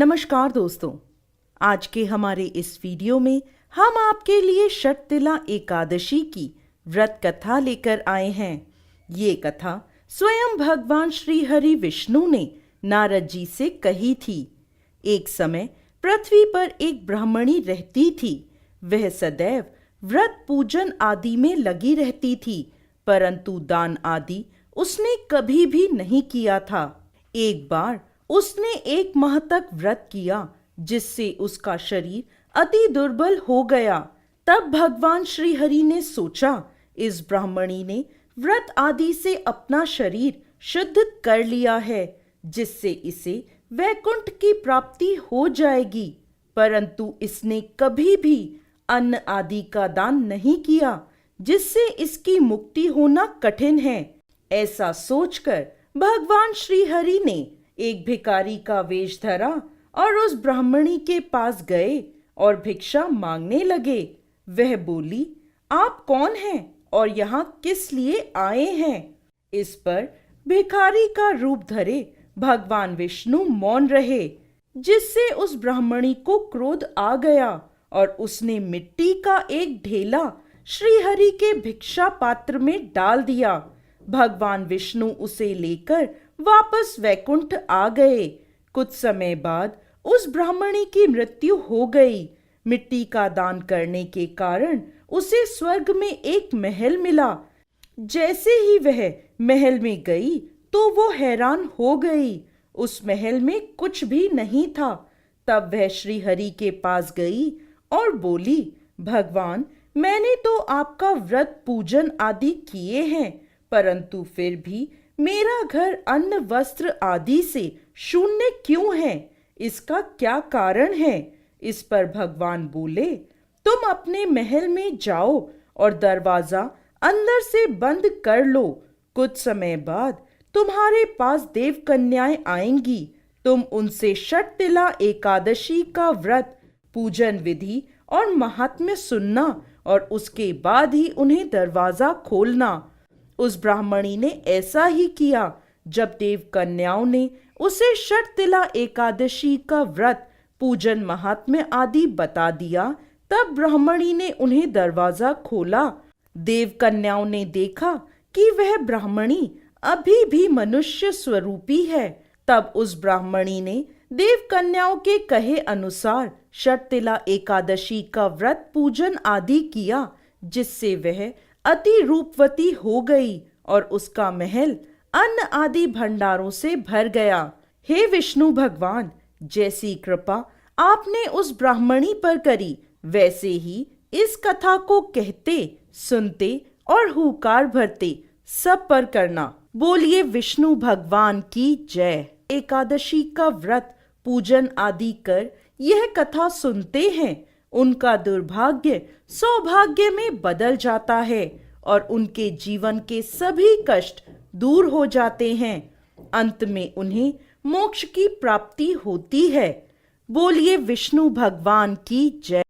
नमस्कार दोस्तों, आज के हमारे इस वीडियो में हम आपके लिए षटतिला एकादशी की व्रत कथा लेकर आए हैं। ये कथा स्वयं भगवान श्री हरि विष्णु ने नारद जी से कही थी। एक समय पृथ्वी पर एक ब्राह्मणी रहती थी। वह सदैव व्रत पूजन आदि में लगी रहती थी, परंतु दान आदि उसने कभी भी नहीं किया था। एक बार उसने एक माह तक व्रत किया, जिससे उसका शरीर अति दुर्बल हो गया। तब भगवान श्री हरि ने सोचा, इस ब्राह्मणी ने व्रत आदि से अपना शरीर शुद्ध कर लिया है, जिससे इसे वैकुंठ की प्राप्ति हो जाएगी। परंतु इसने कभी भी अन्न आदि का दान नहीं किया, जिससे इसकी मुक्ति होना कठिन है। ऐसा सोचकर भगवान श्री हरि ने एक भिखारी का वेश धरा और उस ब्राह्मणी के पास गए और भिक्षा मांगने लगे। वह बोली, आप कौन हैं और यहाँ किस लिए आए हैं? इस पर भिखारी का रूप धरे भगवान विष्णु मौन रहे, जिससे उस ब्राह्मणी को क्रोध आ गया और उसने मिट्टी का एक ढेला श्री हरि के भिक्षा पात्र में डाल दिया। भगवान विष्णु उसे लेकर वापस वैकुंठ आ गए। कुछ समय बाद उस ब्राह्मणी की मृत्यु हो गई। मिट्टी का दान करने के कारण उसे स्वर्ग में एक महल मिला। जैसे ही वह महल में गई तो वो हैरान हो गई। उस महल में कुछ भी नहीं था। तब वह श्री हरि के पास गई और बोली, भगवान, मैंने तो आपका व्रत पूजन आदि किए हैं, परंतु फिर भी मेरा घर अन्न वस्त्र आदि से शून्य क्यों है? इसका क्या कारण है? इस पर भगवान बोले, तुम अपने महल में जाओ और दरवाजा अंदर से बंद कर लो। कुछ समय बाद तुम्हारे पास देव कन्याएं आएंगी। तुम उनसे षटतिला एकादशी का व्रत पूजन विधि और महात्म्य सुनना और उसके बाद ही उन्हें दरवाजा खोलना। उस ब्राह्मणी ने ऐसा ही किया। जब देव कन्याओं ने उसे षटतिला एकादशी का व्रत पूजन महात्म्य आदि बता दिया, तब ब्राह्मणी ने उन्हें दरवाजा खोला। देव कन्याओं ने देखा कि वह ब्राह्मणी अभी भी मनुष्य स्वरूपी है। तब उस ब्राह्मणी ने देव कन्याओं के कहे अनुसार षटतिला एकादशी का व्रत पूजन आदि किया, जिससे वह अति रूपवती हो गई और उसका महल अन्न आदि भंडारों से भर गया। हे विष्णु भगवान, जैसी कृपा आपने उस ब्राह्मणी पर करी, वैसे ही इस कथा को कहते, सुनते और हुकार भरते सब पर करना। बोलिए विष्णु भगवान की जय। एकादशी का व्रत पूजन आदि कर यह कथा सुनते हैं, उनका दुर्भाग्य सौभाग्य में बदल जाता है और उनके जीवन के सभी कष्ट दूर हो जाते हैं। अंत में उन्हें मोक्ष की प्राप्ति होती है। बोलिए विष्णु भगवान की जय।